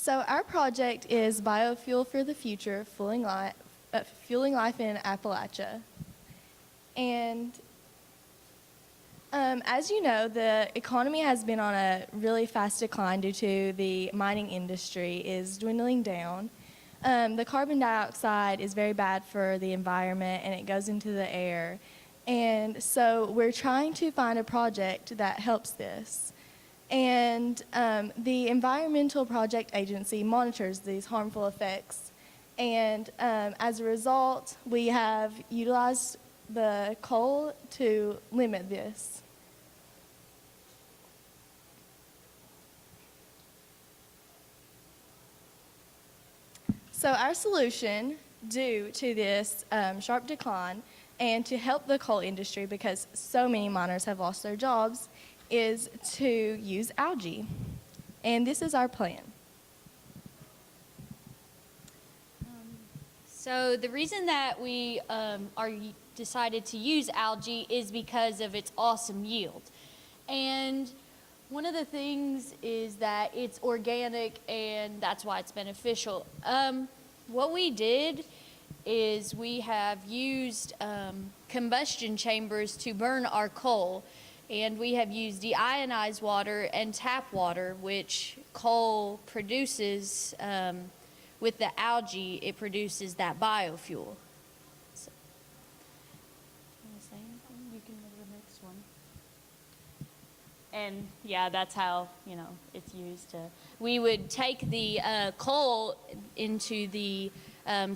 So our project is Biofuel for the Future, fueling life in Appalachia. And as you know, the economy has been on a really fast decline due to the mining industry is dwindling down. The carbon dioxide is very bad for the environment and it goes into the air. And so we're trying to find a project that helps this. And the Environmental Project Agency monitors these harmful effects. And as a result, we have utilized the coal to limit this. So our solution, due to this sharp decline and to help the coal industry because so many miners have lost their jobs, is to use algae. And this is our plan. So the reason that we decided to use algae is because of its awesome yield. And one of the things is that it's organic and that's why it's beneficial. What we did is we have used combustion chambers to burn our coal. And we have used deionized water and tap water, which coal produces with the algae. It produces that biofuel. So, want to say anything? You can go to the next one. And yeah, that's how it's used. We would take the coal into the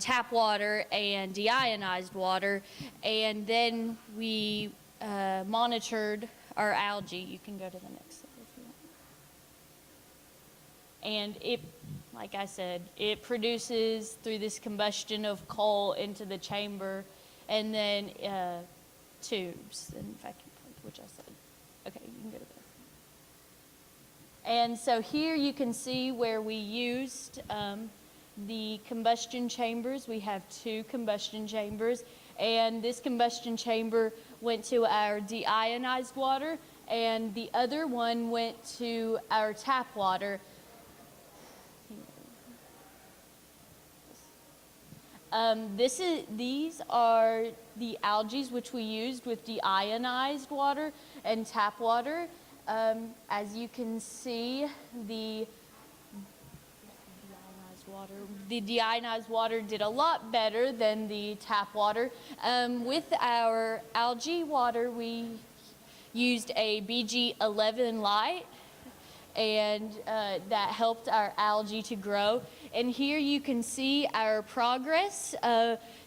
tap water and deionized water, and then we monitored our algae. You can go to the next slide if you want. And it, like I said, it produces through this combustion of coal into the chamber, and then tubes and vacuum pump, which I said. Okay, you can go to there. And so here you can see where we used the combustion chambers. We have 2 combustion chambers, and this combustion chamber went to our deionized water, and the other one went to our tap water. These are the algae which we used with deionized water and tap water. As you can see, the deionized water did a lot better than the tap water. With our algae water, we used a BG11 light, and that helped our algae to grow. And here you can see our progress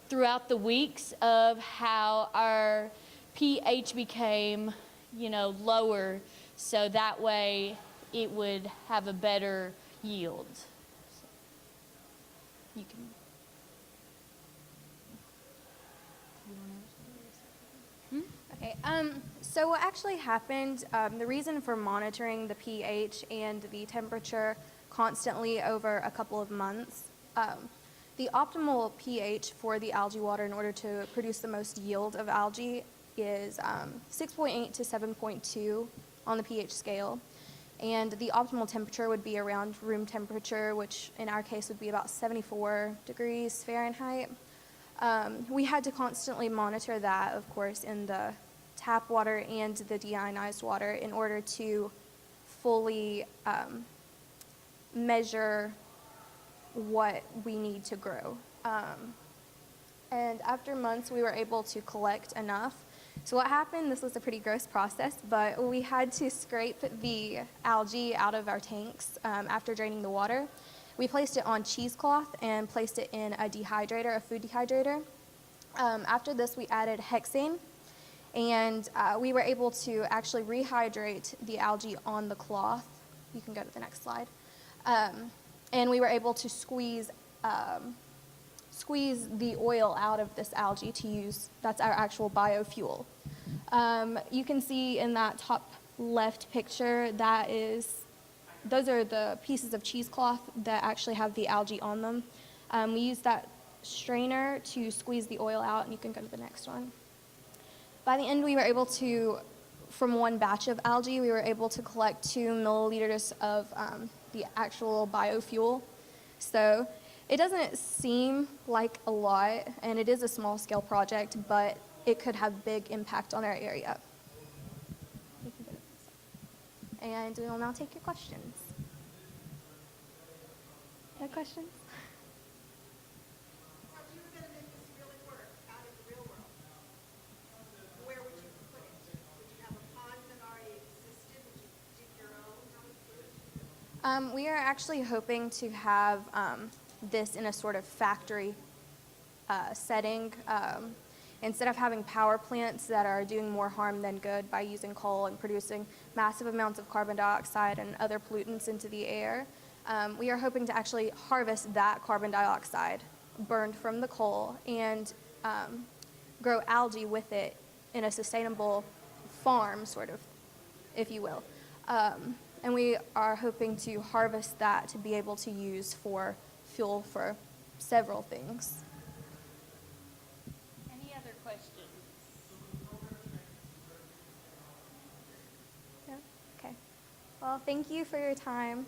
throughout the weeks of how our pH became, lower, so that way it would have a better yield. You can. Okay, so what actually happened, the reason for monitoring the pH and the temperature constantly over a couple of months, the optimal pH for the algae water in order to produce the most yield of algae is 6.8 to 7.2 on the pH scale. And the optimal temperature would be around room temperature, which in our case would be about 74 degrees Fahrenheit. We had to constantly monitor that, of course, in the tap water and the deionized water in order to fully measure what we need to grow. And after months, we were able to collect enough. So what happened, this was a pretty gross process, but we had to scrape the algae out of our tanks after draining the water. We placed it on cheesecloth and placed it in a dehydrator, a food dehydrator. After this, we added hexane, and we were able to actually rehydrate the algae on the cloth. You can go to the next slide. And we were able to squeeze the oil out of this algae to use. That's our actual biofuel. You can see in that top left picture, those are the pieces of cheesecloth that actually have the algae on them. We used that strainer to squeeze the oil out, and you can go to the next one. By the end, we were able to from one batch of algae, we were able to collect 2 milliliters of the actual biofuel. So it doesn't seem like a lot, and it is a small scale project, but it could have big impact on our area. And we will now take your questions. No questions? If you were going to make this really work out in the real world, where would you put it? Would you have a pond that already existed? Would you dig your own? How would you do it? We are actually hoping to have this in a sort of factory setting. Instead of having power plants that are doing more harm than good by using coal and producing massive amounts of carbon dioxide and other pollutants into the air, we are hoping to actually harvest that carbon dioxide burned from the coal and grow algae with it in a sustainable farm, sort of, if you will. And we are hoping to harvest that to be able to use for fuel for several things. Any other questions? No? Okay. Well, thank you for your time.